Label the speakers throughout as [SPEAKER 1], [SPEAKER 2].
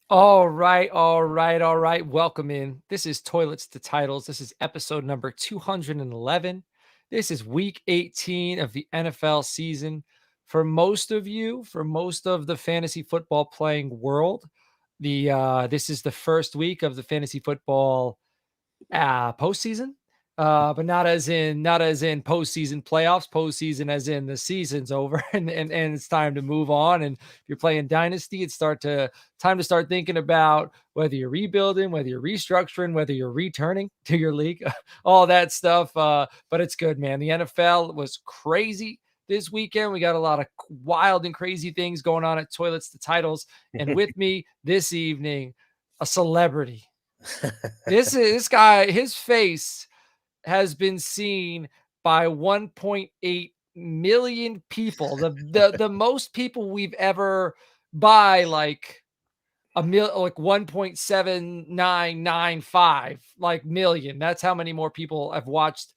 [SPEAKER 1] All right, all right, all right. Welcome in. This is Toilets to Titles. This is episode number 211. This is week 18 of the NFL season. For most of you, for most of the fantasy football playing world, this is the first week of the fantasy football postseason, but not as in postseason playoffs. Postseason as in the season's over and it's time to move on. And if you're playing dynasty, it's time to start thinking about whether you're rebuilding, whether you're restructuring, whether you're returning to your league, all that stuff. But it's good, man. The NFL was crazy this weekend. We got a lot of wild and crazy things going on at Toilets to Titles. And with me this evening, a celebrity. This guy, his face has been seen by 1.8 million people. The most people we've ever by like 1.7995 like million. That's how many more people have watched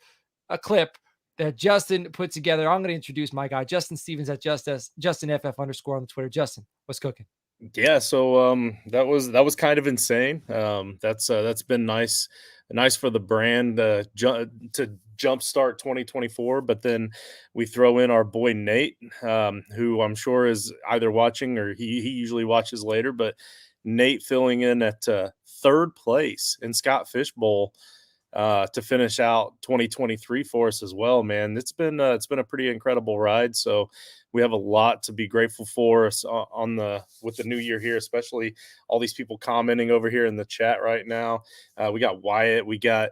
[SPEAKER 1] a clip that Justin put together. I'm going to introduce my guy, Justin Stevens at Justin FF underscore on the Twitter. Justin, what's cooking?
[SPEAKER 2] Yeah, so that was kind of insane. That's been nice for the brand to jumpstart 2024. But then we throw in our boy Nate, who I'm sure is either watching or he usually watches later. But Nate filling in at third place in Scott Fish Bowl to finish out 2023 for us as well, man. It's been a pretty incredible ride. So we have a lot to be grateful for us on the with the new year here, especially all these people commenting over here in the chat right now. We got Wyatt, we got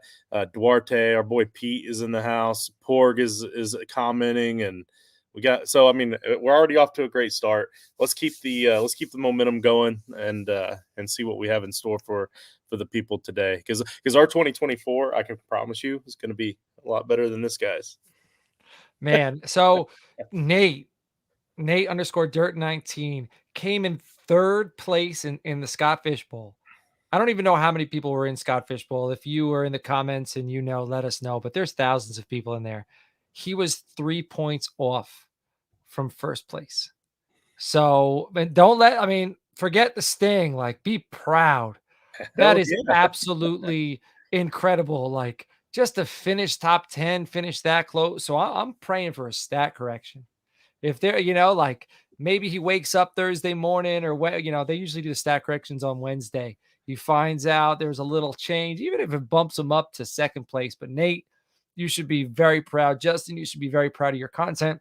[SPEAKER 2] Duarte, our boy Pete is in the house. Porg is commenting, and we got so I mean we're already off to a great start. Let's keep the momentum going and see what we have in store for the people today, because our 2024, I can promise you, is going to be a lot better than this guy's.
[SPEAKER 1] Man, so Nate Nate underscore dirt 19 came in third place in the Scott Fish Bowl. I don't even know how many people were in Scott Fish Bowl. If you were in the comments and let us know. But there's thousands of people in there. He was 3 points off from first place. So, but forget the sting. Like, be proud. That
[SPEAKER 2] Hell
[SPEAKER 1] is
[SPEAKER 2] yeah.
[SPEAKER 1] absolutely incredible. Like, just to finish top 10, finish that close. So I'm praying for a stat correction. If they're, like maybe he wakes up Thursday morning or when, they usually do the stat corrections on Wednesday. He finds out there's a little change, even if it bumps him up to second place. But Nate, you should be very proud. Justin, you should be very proud of your content.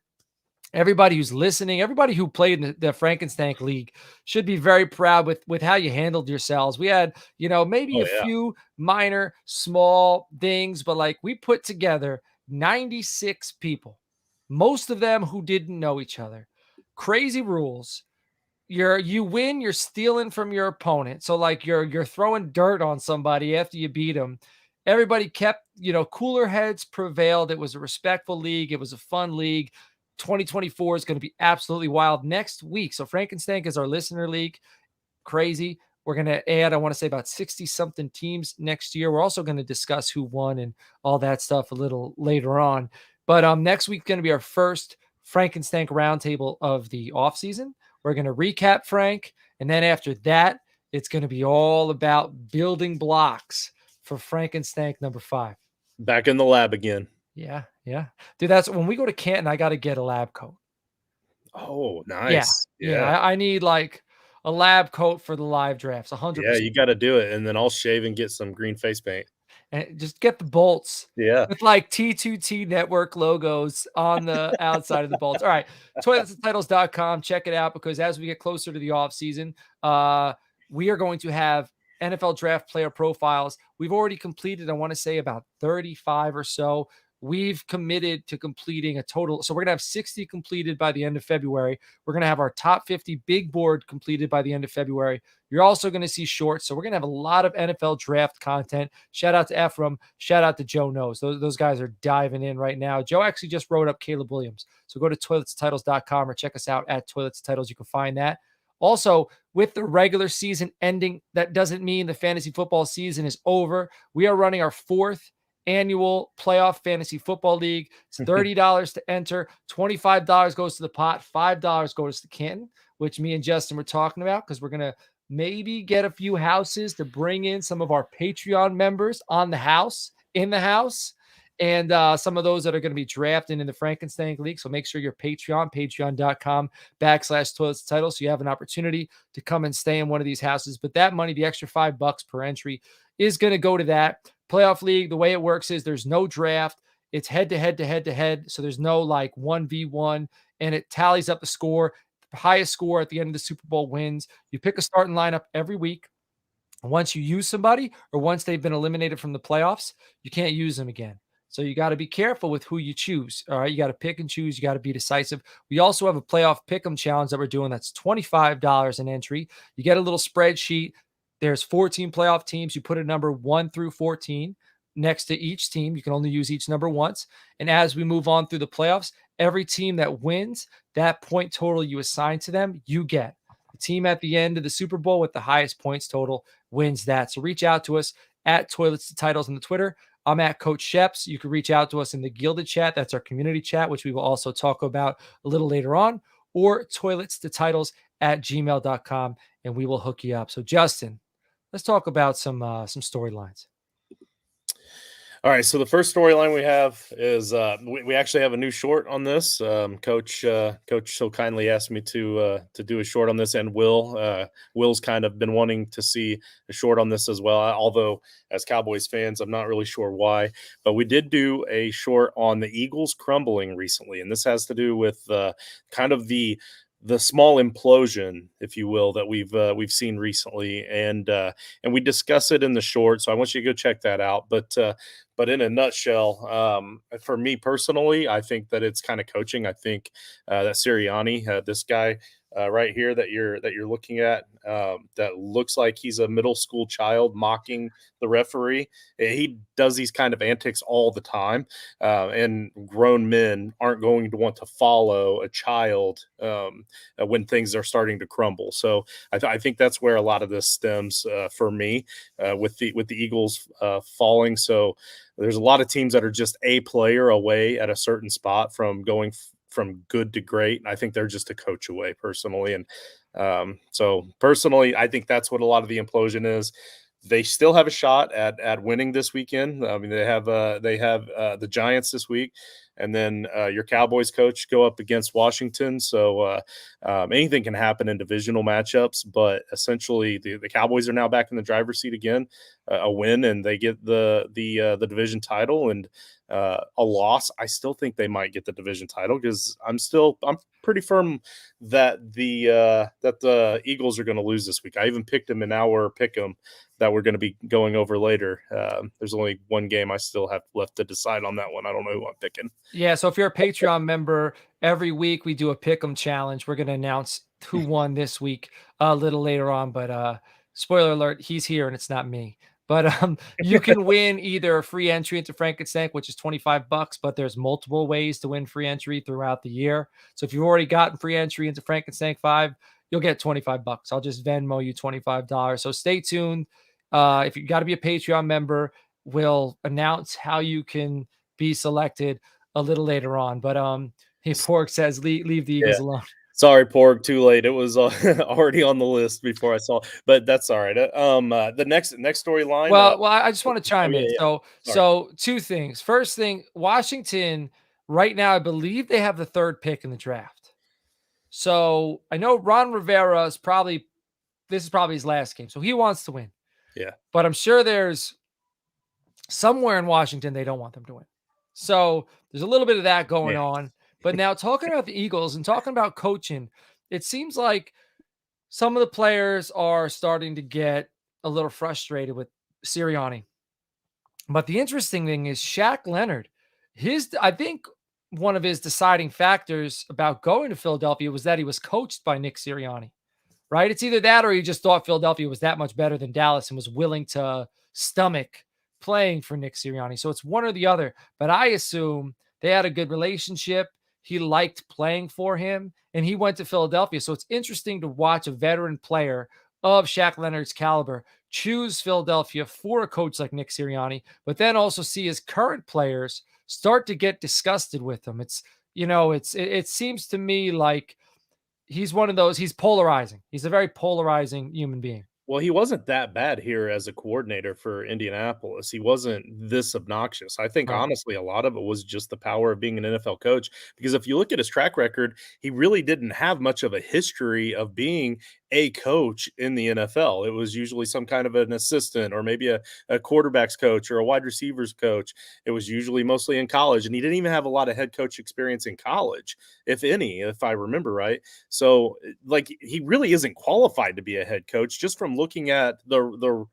[SPEAKER 1] Everybody who's listening, everybody who played in the Frankenstein League should be very proud with how you handled yourselves. We had, maybe
[SPEAKER 2] Oh
[SPEAKER 1] a
[SPEAKER 2] yeah.
[SPEAKER 1] few minor, small things, but like we put together 96 people, most of them who didn't know each other. Crazy rules. You win, you're stealing from your opponent. So like you're throwing dirt on somebody after you beat them. Everybody kept, cooler heads prevailed. It was a respectful league. It was a fun league. 2024 is going to be absolutely wild next week. So Frankenstein is our listener league. Crazy. We're going to add, I want to say about 60 something teams next year. We're also going to discuss who won and all that stuff a little later on. But next week's going to be our first Frankenstein roundtable of the offseason. We're going to recap Frank. And then after that, it's going to be all about building blocks for Frankenstein number 5.
[SPEAKER 2] Back in the lab again.
[SPEAKER 1] Yeah, yeah. Dude, that's when we go to Canton, I got to get a lab coat.
[SPEAKER 2] Oh,
[SPEAKER 1] Yeah,
[SPEAKER 2] nice.
[SPEAKER 1] yeah.
[SPEAKER 2] Yeah.
[SPEAKER 1] I need like a lab coat for the live drafts,
[SPEAKER 2] Yeah,
[SPEAKER 1] 100%.
[SPEAKER 2] you got to do it, and then I'll shave and get some green face paint.
[SPEAKER 1] And just get the bolts
[SPEAKER 2] Yeah.
[SPEAKER 1] with like T2T network logos on the outside of the bolts. All right. Toiletsandtitles.com. Check it out, because as we get closer to the off season, we are going to have NFL draft player profiles. We've already completed, I want to say, about 35 or so. We've committed to completing a total. So we're going to have 60 completed by the end of February. We're going to have our top 50 big board completed by the end of February. You're also going to see shorts. So we're going to have a lot of NFL draft content. Shout out to Ephraim. Shout out to Joe Knows. Those guys are diving in right now. Joe actually just wrote up Caleb Williams. So go to toiletstitles.com or check us out at Toilets Titles. You can find that. Also, with the regular season ending, that doesn't mean the fantasy football season is over. We are running our 4th annual playoff fantasy football league. It's $30 to enter. $25 goes to the pot. $5 goes to Canton, which me and Justin were talking about, because we're going to maybe get a few houses to bring in some of our Patreon members on the house, in the house, and some of those that are going to be drafted in the Frankenstein League. So make sure you're patreon.com/toilets title. So you have an opportunity to come and stay in one of these houses. But that money, the extra $5 per entry, is going to go to that playoff league. The way it works is there's no draft. It's head to head to head to head. So there's no like 1v1, and it tallies up the score. The highest score at the end of the Super Bowl wins. You pick a starting lineup every week. Once you use somebody or once they've been eliminated from the playoffs, you can't use them again. So you got to be careful with who you choose. All right. You got to pick and choose. You got to be decisive. We also have a playoff pick 'em challenge that we're doing. That's $25 an entry. You get a little spreadsheet. There's 14 playoff teams. You put a number 1 through 14 next to each team. You can only use each number once. And as we move on through the playoffs, every team that wins, that point total you assign to them, you get. The team at the end of the Super Bowl with the highest points total wins that. So reach out to us at Toilets to Titles on the Twitter. I'm at Coach Schepps. You can reach out to us in the Gilded chat. That's our community chat, which we will also talk about a little later on, or toilets to titles at gmail.com, and we will hook you up. So, Justin, let's talk about some storylines.
[SPEAKER 2] All right, so the first storyline we have is we actually have a new short on this. Coach so kindly asked me to do a short on this, and Will's kind of been wanting to see a short on this as well. Although as Cowboys fans, I'm not really sure why, but we did do a short on the Eagles crumbling recently, and this has to do with kind of the small implosion, if you will, that we've seen recently, and we discuss it in the short. So I want you to go check that out. But in a nutshell, for me personally, I think that it's kind of coaching. I think that Sirianni, this guy right here that you're looking at, that looks like he's a middle school child mocking the referee. He does these kind of antics all the time, and grown men aren't going to want to follow a child when things are starting to crumble. So I think that's where a lot of this stems for me with the Eagles falling. So there's a lot of teams that are just a player away at a certain spot from going from good to great. I think they're just a coach away personally. And so personally, I think that's what a lot of the implosion is. They still have a shot at winning this weekend. I mean, they have the Giants this week, and then your Cowboys coach go up against Washington. So anything can happen in divisional matchups, but essentially the Cowboys are now back in the driver's seat again. A win and they get the division title, and a loss, I still think they might get the division title because I'm pretty firm that the Eagles are going to lose this week. I even picked them in our pick 'em that we're going to be going over later. There's only one game I still have left to decide on that one. I don't know who I'm picking.
[SPEAKER 1] Yeah, so if you're a Patreon member, every week we do a pick 'em challenge. We're going to announce who won this week a little later on, but spoiler alert, he's here and it's not me. But you can win either a free entry into Frankenstein, which is $25, but there's multiple ways to win free entry throughout the year. So if you've already gotten free entry into Frankenstein 5, you'll get $25. I'll just Venmo you $25. So stay tuned. If you got to be a Patreon member, we'll announce how you can be selected a little later on. But hey, Pork says leave the Eagles alone.
[SPEAKER 2] Sorry, Porg, too late. It was already on the list before I saw, but that's all right. The next storyline.
[SPEAKER 1] Well, I just want to chime
[SPEAKER 2] yeah,
[SPEAKER 1] in.
[SPEAKER 2] yeah.
[SPEAKER 1] So two things. First thing, Washington right now, I believe they have the 3rd pick in the draft. So I know Ron Rivera is this is probably his last game, so he wants to win.
[SPEAKER 2] Yeah,
[SPEAKER 1] but I'm sure there's somewhere in Washington they don't want them to win. So there's a little bit of that going on. But now talking about the Eagles and talking about coaching, it seems like some of the players are starting to get a little frustrated with Sirianni. But the interesting thing is Shaq Leonard, I think one of his deciding factors about going to Philadelphia was that he was coached by Nick Sirianni, right? It's either that or he just thought Philadelphia was that much better than Dallas and was willing to stomach playing for Nick Sirianni. So it's one or the other. But I assume they had a good relationship. He liked playing for him, and he went to Philadelphia. So it's interesting to watch a veteran player of Shaq Leonard's caliber choose Philadelphia for a coach like Nick Sirianni, but then also see his current players start to get disgusted with him. It seems to me like he's one of those. He's polarizing. He's a very polarizing human being.
[SPEAKER 2] Well, he wasn't that bad here as a coordinator for Indianapolis. He wasn't this obnoxious. I think
[SPEAKER 1] Right.
[SPEAKER 2] honestly, a lot of it was just the power of being an NFL coach. Because if you look at his track record, he really didn't have much of a history of being a coach in the NFL. It was usually some kind of an assistant or maybe a quarterback's coach or a wide receivers coach. It was usually mostly in college. And he didn't even have a lot of head coach experience in college, if any, if I remember right. So, like, he really isn't qualified to be a head coach just from looking at the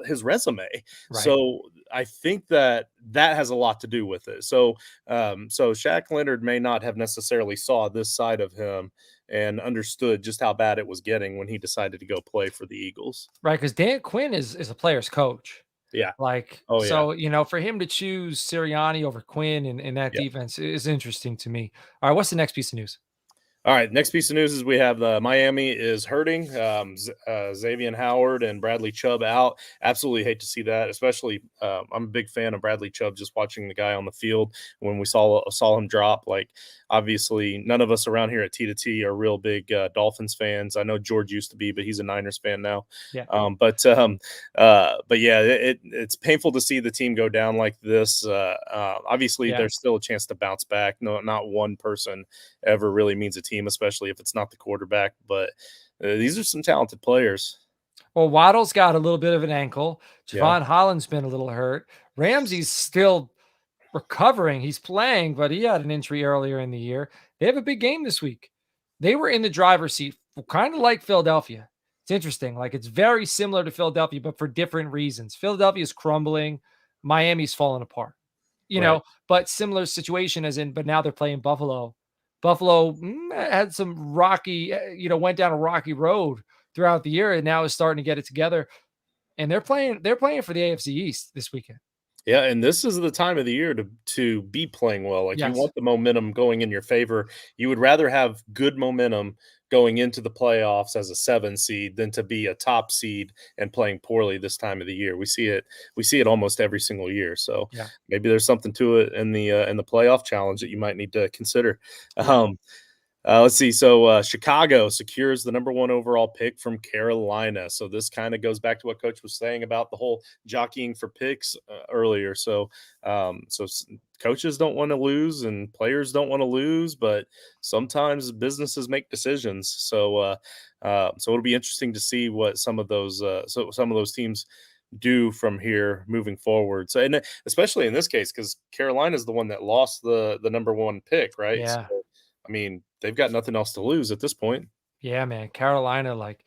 [SPEAKER 2] his resume.
[SPEAKER 1] Right.
[SPEAKER 2] So, I think that that has a lot to do with it. So, so Shaq Leonard may not have necessarily saw this side of him and understood just how bad it was getting when he decided to go play for the Eagles.
[SPEAKER 1] Right. Because Dan Quinn is a player's coach.
[SPEAKER 2] Yeah.
[SPEAKER 1] Like,
[SPEAKER 2] Oh yeah.
[SPEAKER 1] so, for him to choose Sirianni over Quinn in that
[SPEAKER 2] Yeah.
[SPEAKER 1] defense is interesting to me. All right, what's the next piece of news?
[SPEAKER 2] All right, next piece of news is we have Miami is hurting. Xavier Howard and Bradley Chubb out. Absolutely hate to see that. Especially, I'm a big fan of Bradley Chubb. Just watching the guy on the field when we saw him drop. Like, obviously, none of us around here at T to T are real big Dolphins fans. I know George used to be, but he's a Niners fan now.
[SPEAKER 1] Yeah.
[SPEAKER 2] But yeah, it's painful to see the team go down like this. Obviously,
[SPEAKER 1] Yeah.
[SPEAKER 2] there's still a chance to bounce back. No, not one person ever really means a team, especially if it's not the quarterback. But these are some talented players.
[SPEAKER 1] Well, Waddle's got a little bit of an ankle.
[SPEAKER 2] Yeah.
[SPEAKER 1] Javon Holland's been a little hurt. Ramsey's still recovering. He's playing, but he had an injury earlier in the year. They have a big game this week. They were in the driver's seat, kind of like Philadelphia. It's interesting. Like, it's very similar to Philadelphia, but for different reasons. Philadelphia's crumbling. Miami's falling apart.
[SPEAKER 2] Right.
[SPEAKER 1] But similar situation as in, but now they're playing Buffalo. Buffalo had some rocky, went down a rocky road throughout the year and now is starting to get it together. And they're playing for the AFC East this weekend.
[SPEAKER 2] Yeah, and this is the time of the year to be playing well. Like, you
[SPEAKER 1] Yes.
[SPEAKER 2] want the momentum going in your favor. You would rather have good momentum going into the playoffs as a 7 seed than to be a top seed and playing poorly this time of the year. We see it almost every single year. So
[SPEAKER 1] Yeah.
[SPEAKER 2] maybe there's something to it in the playoff challenge that you might need to consider.
[SPEAKER 1] Yeah.
[SPEAKER 2] Um, let's see. So Chicago secures the number one overall pick from Carolina. So this kind of goes back to what Coach was saying about the whole jockeying for picks earlier. So coaches don't want to lose and players don't want to lose, but sometimes businesses make decisions. So it'll be interesting to see what some of those teams do from here moving forward. So, and especially in this case, because Carolina is the one that lost the number one pick, right? So,
[SPEAKER 1] Yeah.
[SPEAKER 2] I mean, they've got nothing else to lose at this point.
[SPEAKER 1] Yeah, man. Carolina, like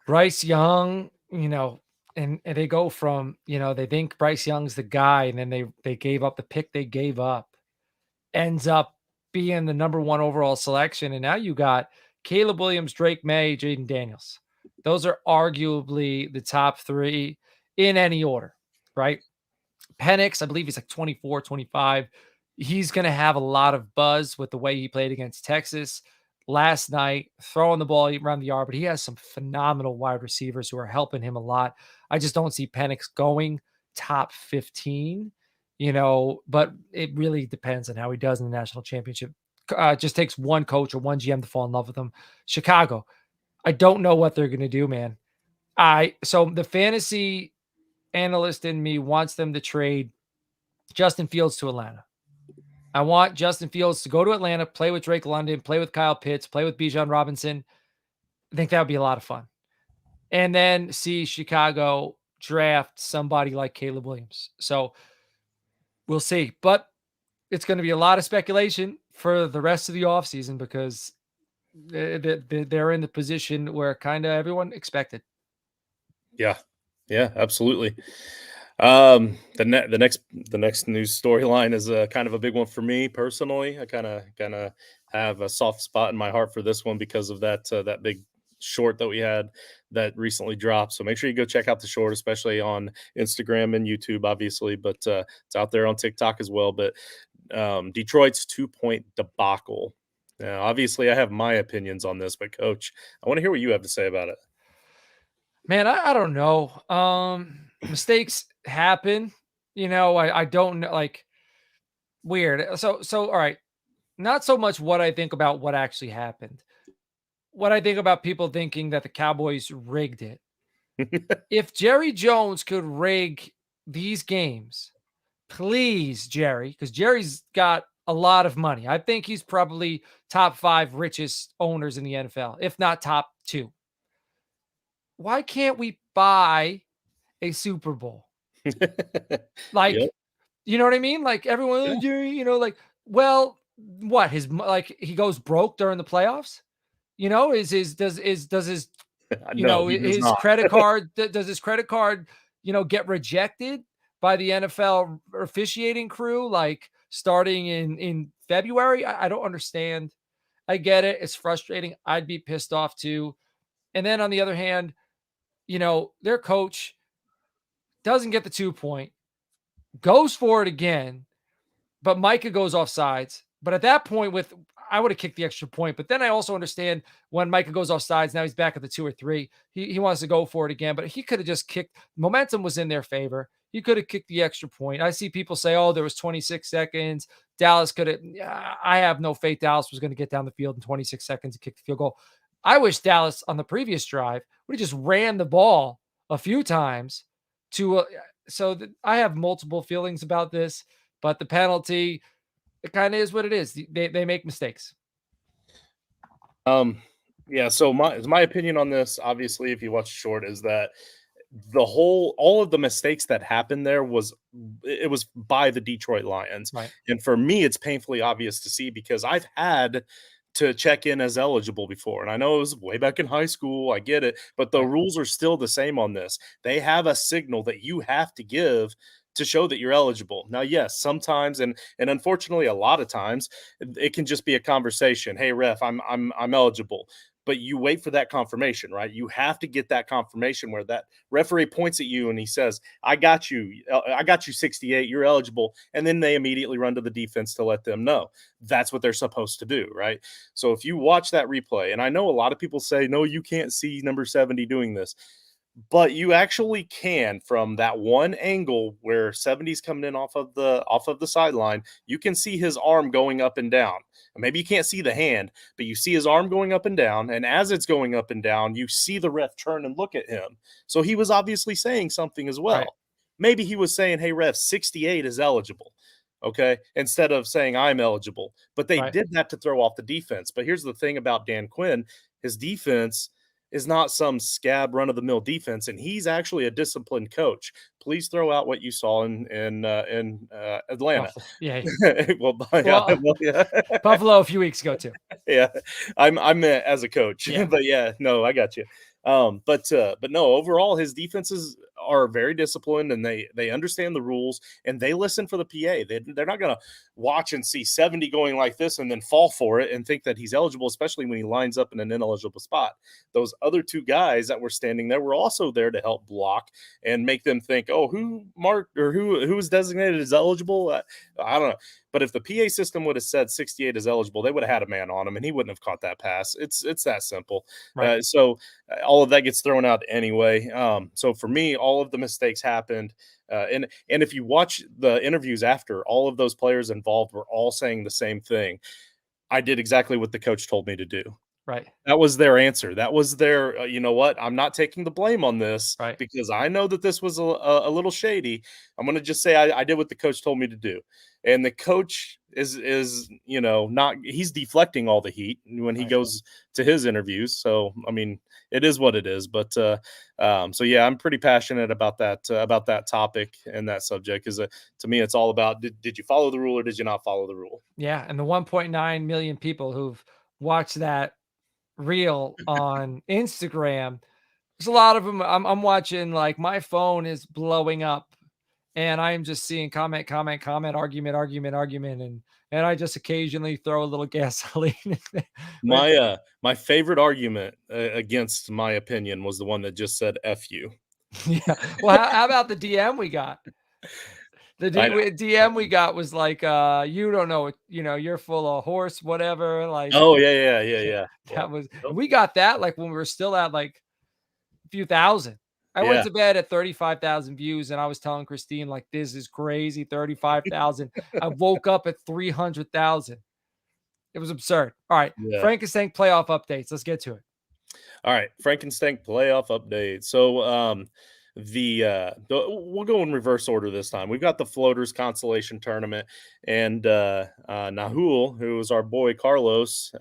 [SPEAKER 1] Bryce Young, and they go from, they think Bryce Young's the guy, and then they gave up the pick they gave up, ends up being the number one overall selection. And now you got Caleb Williams, Drake May, Jaden Daniels. Those are arguably the top three in any order, right? Penix, I believe he's like 24, 25. He's going to have a lot of buzz with the way he played against Texas last night, throwing the ball around the yard, but he has some phenomenal wide receivers who are helping him a lot. I just don't see Penix going top 15, but it really depends on how he does in the national championship. It just takes one coach or one GM to fall in love with him. Chicago, I don't know what they're going to do, man. So the fantasy analyst in me wants them to trade Justin Fields to Atlanta. I want Justin Fields to go to Atlanta, play with Drake London, play with Kyle Pitts, play with Bijan Robinson. I think that would be a lot of fun. And then see Chicago draft somebody like Caleb Williams. So we'll see. But it's going to be a lot of speculation for the rest of the offseason because they're in the position where kind of everyone expected.
[SPEAKER 2] Yeah, yeah, absolutely. The next news storyline is kind of a big one for me personally. I kind of have a soft spot in my heart for this one because of that big short that we had that recently dropped. So make sure you go check out the short, especially on Instagram and YouTube, obviously, but it's out there on TikTok as well. But Detroit's 2-point debacle. Now, obviously, I have my opinions on this, but Coach, I want to hear what you have to say about it.
[SPEAKER 1] Man, I don't know. Mistakes happen. I don't know, like, weird. So all right. Not so much what I think about what actually happened. what I think about people thinking that the Cowboys rigged it. If Jerry Jones could rig these games, please, Jerry, because Jerry's got a lot of money. I think he's probably top 5 richest owners in the NFL, if not top 2. Why can't we buy a Super Bowl?
[SPEAKER 2] Yep.
[SPEAKER 1] Like, you know what I mean? Like everyone, "Oh,
[SPEAKER 2] Yeah.
[SPEAKER 1] Jerry," like, well, what like he goes broke during the playoffs? Is his does his
[SPEAKER 2] No, he does
[SPEAKER 1] his
[SPEAKER 2] not.
[SPEAKER 1] credit card does his credit card, get rejected by the NFL officiating crew like starting in February? I don't understand. I get it. It's frustrating. I'd be pissed off too. And then on the other hand, their coach doesn't get the 2 point, goes for it again, but Micah goes off sides. But at that point, I would have kicked the extra point. But then I also understand when Micah goes off sides, now he's back at the 2 or 3. He wants to go for it again, but he could have just kicked. Momentum was in their favor. He could have kicked the extra point. I see people say, "Oh, there was 26 seconds. Dallas could have." Yeah, I have no faith Dallas was going to get down the field in 26 seconds and kick the field goal. I wish Dallas on the previous drive would have just ran the ball a few times to. I have multiple feelings about this, but the penalty, it kind of is what it is. They make mistakes.
[SPEAKER 2] Um, yeah, so my opinion on this, obviously, if you watch short, is that all of the mistakes that happened there was by the Detroit Lions.
[SPEAKER 1] Right.
[SPEAKER 2] And for me, it's painfully obvious to see because I've had to check in as eligible before. And I know it was way back in high school. I get it, but the
[SPEAKER 1] Right.
[SPEAKER 2] rules are still the same on this. They have a signal that you have to give to show that you're eligible. Now, yes, sometimes and unfortunately a lot of times it can just be a conversation. Hey ref, I'm eligible. But you wait for that confirmation, right? You have to get that confirmation where that referee points at you and he says, I got you 68, you're eligible. And then they immediately run to the defense to let them know that's what they're supposed to do, right? So if you watch that replay, and I know a lot of people say, no, you can't see number 70 doing this, but you actually can from that one angle where 70's coming in off of the sideline. You can see his arm going up and down. Maybe you can't see the hand, but you see his arm going up and down. And as it's going up and down, you see the ref turn and look at him. So he was obviously saying something as
[SPEAKER 1] Right.
[SPEAKER 2] well. Maybe he was saying, hey, ref, 68 is eligible. Okay. Instead of saying I'm eligible. But they
[SPEAKER 1] Right.
[SPEAKER 2] did that to throw off the defense. But here's the thing about Dan Quinn, his defense is not some scab run of the mill defense, and he's actually a disciplined coach. Please throw out what you saw in Atlanta.
[SPEAKER 1] Buffalo. Yeah.
[SPEAKER 2] Well, yeah,
[SPEAKER 1] Well,
[SPEAKER 2] well, yeah.
[SPEAKER 1] Buffalo a few weeks ago too.
[SPEAKER 2] Yeah, I'm as a coach,
[SPEAKER 1] Yeah.
[SPEAKER 2] but yeah, no, I got you. But no, overall, his defenses are very disciplined and they understand the rules and they listen for the PA. They're not going to watch and see 70 going like this and then fall for it and think that he's eligible, especially when he lines up in an ineligible spot. Those other two guys that were standing there were also there to help block and make them think, oh, who marked or who was designated as eligible? I don't know. But if the PA system would have said 68 is eligible, they would have had a man on him, and he wouldn't have caught that pass. It's that simple.
[SPEAKER 1] Right.
[SPEAKER 2] So all of that gets thrown out anyway. So for me, all of the mistakes happened, and if you watch the interviews after, all of those players involved were all saying the same thing. I did exactly what the coach told me to do.
[SPEAKER 1] Right.
[SPEAKER 2] That was their answer. That was their, you know what? I'm not taking the blame on this
[SPEAKER 1] Right.
[SPEAKER 2] because I know that this was a little shady. I'm going to just say I did what the coach told me to do. And the coach is not, he's deflecting all the heat when he
[SPEAKER 1] Right.
[SPEAKER 2] goes to his interviews. So, I mean, it is what it is. But so yeah, I'm pretty passionate about that topic and that subject because to me, it's all about did you follow the rule or did you not follow the rule?
[SPEAKER 1] Yeah. And the 1.9 million people who've watched that reel on Instagram, there's a lot of them. I'm watching, like, my phone is blowing up and I'm just seeing comment, comment, comment, argument, argument, argument, and I just occasionally throw a little gasoline in there. But
[SPEAKER 2] My favorite argument against my opinion was the one that just said "f you."
[SPEAKER 1] yeah. Well, how about the DM we got? The
[SPEAKER 2] I know.
[SPEAKER 1] DM we got was like, you don't know it, you're full of horse, whatever. Like,
[SPEAKER 2] Oh yeah, yeah, yeah, yeah.
[SPEAKER 1] that
[SPEAKER 2] Well,
[SPEAKER 1] was, and
[SPEAKER 2] nope.
[SPEAKER 1] we got that like when we were still at like a few thousand. I went
[SPEAKER 2] Yeah,
[SPEAKER 1] to bed at 35,000 views and I was telling Christine, like, this is crazy. 35,000. I woke up at 300,000. It was absurd. All right.
[SPEAKER 2] yeah.
[SPEAKER 1] Frankenstein playoff updates. Let's get to it.
[SPEAKER 2] All right, Frankenstein playoff update. So, we'll go in reverse order this time. We've got the floaters consolation tournament, and Nahul, who is our boy Carlos,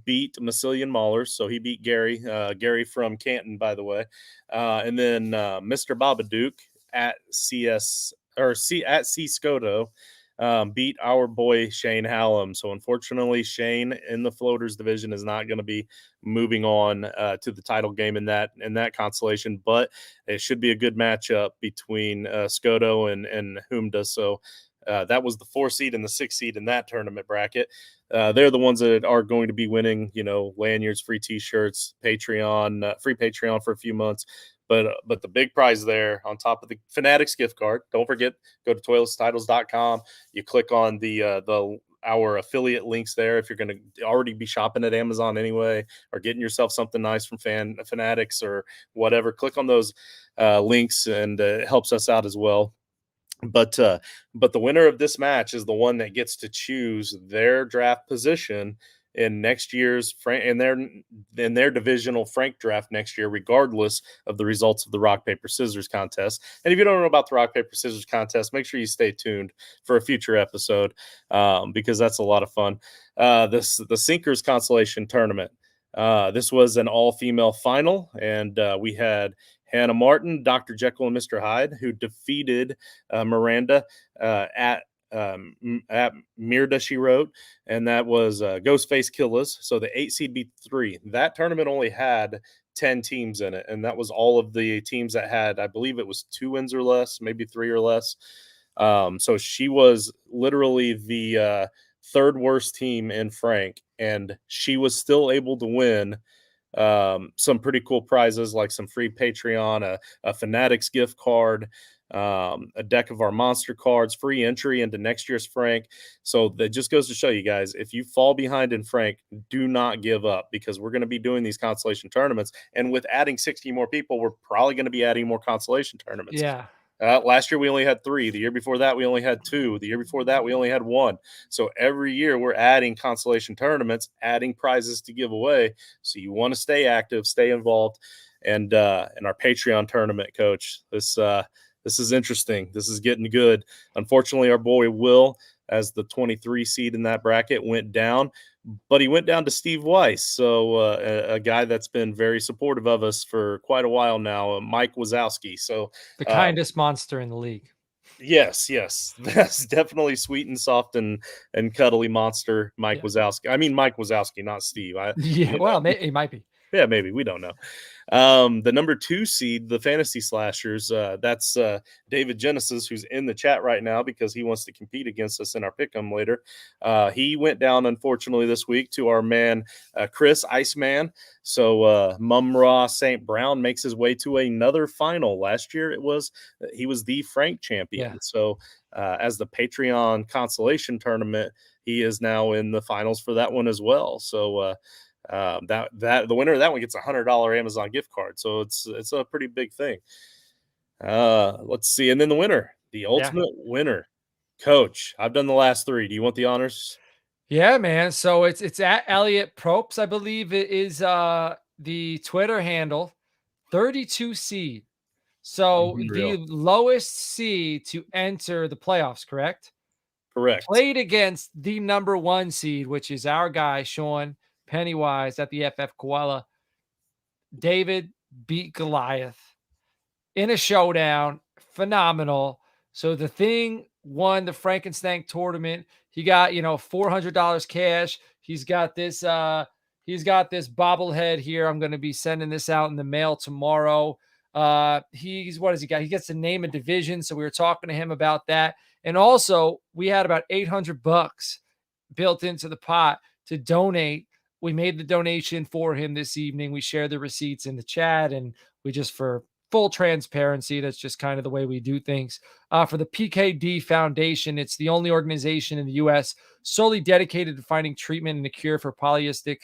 [SPEAKER 2] beat Massilian Maulers. So he beat Gary from Canton, by the way, and then Mr. Babadook at CS or C at C Scoto beat our boy Shane Hallam. So unfortunately, Shane in the floaters division is not going to be moving on to the title game in that constellation, but it should be a good matchup between Scoto and Humda. So that was the 4 seed and the 6 seed in that tournament bracket. They're the ones that are going to be winning, lanyards, free T-shirts, Patreon, free Patreon for a few months. But the big prize there on top of the Fanatics gift card. Don't forget, go to toiletstitles.com. You click on our affiliate links there if you're going to already be shopping at Amazon anyway, or getting yourself something nice from Fanatics or whatever. Click on those links, and it helps us out as well. But the winner of this match is the one that gets to choose their draft position in next year's in their divisional Frank draft next year, regardless of the results of the rock paper scissors contest. And if you don't know about the rock paper scissors contest, make sure you stay tuned for a future episode because that's a lot of fun. The Sinkers consolation tournament. This was an all-female final, and we had Hannah Martin, Dr. Jekyll and Mr. Hyde, who defeated Miranda at Mirda, she wrote, and that was Ghostface Killas. So the 8 seed beat 3. That tournament only had 10 teams in it, and that was all of the teams that had, I believe it was 2 wins or less, maybe 3 or less. So she was literally the third worst team in Frank, and she was still able to win some pretty cool prizes like some free Patreon, a Fanatics gift card, a deck of our monster cards, free entry into next year's Frank. So that just goes to show you guys, if you fall behind in Frank, do not give up, because we're going to be doing these consolation tournaments. And with adding 60 more people, we're probably going to be adding more consolation tournaments.
[SPEAKER 1] Yeah.
[SPEAKER 2] Last year we only had 3. The year before that we only had 2. The year before that we only had 1. So every year we're adding consolation tournaments, adding prizes to give away. So you want to stay active, stay involved, and in our Patreon tournament, Coach, this is interesting. This is getting good. Unfortunately, our boy Will, as the 23 seed in that bracket, went down. But he went down to Steve Weiss, so a guy that's been very supportive of us for quite a while now, Mike Wazowski. So
[SPEAKER 1] The kindest monster in the league.
[SPEAKER 2] yes, that's definitely sweet and soft and cuddly monster, Mike
[SPEAKER 1] Yeah.
[SPEAKER 2] Wazowski. I mean, Mike Wazowski, not Steve.
[SPEAKER 1] Yeah. Well, it might be.
[SPEAKER 2] Yeah, maybe. We don't know. The number 2 seed, the Fantasy Slashers, that's David Genesis, who's in the chat right now because he wants to compete against us in our pick'em later. He went down, unfortunately, this week to our man, Chris Iceman. So Mumra St. Brown makes his way to another final. Last year, he was the Frank champion.
[SPEAKER 1] Yeah.
[SPEAKER 2] So as the Patreon consolation tournament, he is now in the finals for that one as well. So that the winner of that one gets $100 Amazon gift card, so it's a pretty big thing. Let's see, and then the ultimate winner, Coach. I've done the last 3. Do you want the honors?
[SPEAKER 1] Yeah, man. So it's at Elliot Propes, I believe it is the Twitter handle, 32 seed. So the
[SPEAKER 2] Unreal.
[SPEAKER 1] lowest seed to enter the playoffs, correct?
[SPEAKER 2] Correct.
[SPEAKER 1] Played against the number 1 seed, which is our guy, Sean Pennywise at the FF Koala. David beat Goliath in a showdown. Phenomenal. So the thing won the Frankenstein tournament. He got, $400 cash. He's got this bobblehead here. I'm going to be sending this out in the mail tomorrow. What does he got? He gets to name a division. So we were talking to him about that. And also, we had about $800 built into the pot to donate. We made the donation for him this evening. We shared the receipts in the chat, and we just, for full transparency, that's just kind of the way we do things. For the PKD Foundation, it's the only organization in the U.S. solely dedicated to finding treatment and a cure for polycystic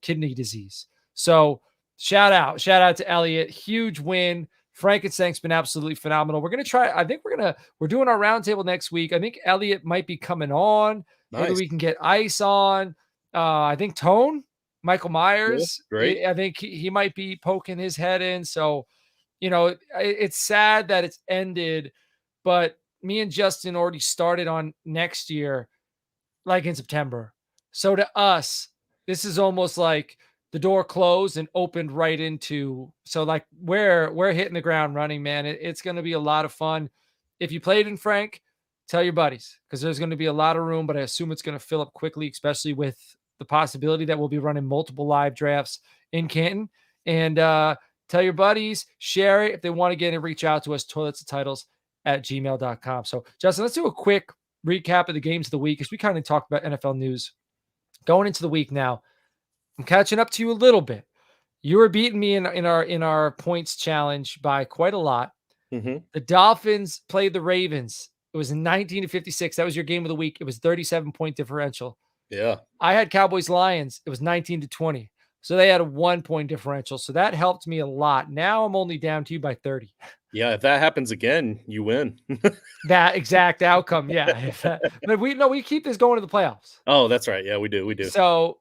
[SPEAKER 1] kidney disease. So shout out to Elliot. Huge win. Frankenstein's been absolutely phenomenal. We're going to try. I think we're doing our roundtable next week. I think Elliot might be coming on. Maybe
[SPEAKER 2] Nice.
[SPEAKER 1] we can get Ice on. I think Tone. Michael
[SPEAKER 2] Cool,
[SPEAKER 1] Myers,
[SPEAKER 2] great.
[SPEAKER 1] I think he might be poking his head in. So, it's sad that it's ended, but me and Justin already started on next year like in September. So to us, this is almost like the door closed and opened right into. So like we're hitting the ground running, man. It's going to be a lot of fun. If you played in Frank, tell your buddies because there's going to be a lot of room, but I assume it's going to fill up quickly, especially with the possibility that we'll be running multiple live drafts in Canton. And tell your buddies, share it if they want to get and reach out to us, toilets and titles at gmail.com. So Justin, let's do a quick recap of the games of the week as we kind of talked about NFL news going into the week now. I'm catching up to you a little bit. You were beating me in our points challenge by quite a lot.
[SPEAKER 2] Mhm.
[SPEAKER 1] The Dolphins played the Ravens. It was 19-56. That was your game of the week. It was 37-point differential.
[SPEAKER 2] Yeah.
[SPEAKER 1] I had Cowboys Lions. It was 19-20. So they had a 1 point differential. So that helped me a lot. Now I'm only down to you by 30.
[SPEAKER 2] Yeah, if that happens again, you win.
[SPEAKER 1] That exact outcome. Yeah. But we keep this going to the playoffs.
[SPEAKER 2] Oh, that's right. Yeah, we do, we do.
[SPEAKER 1] So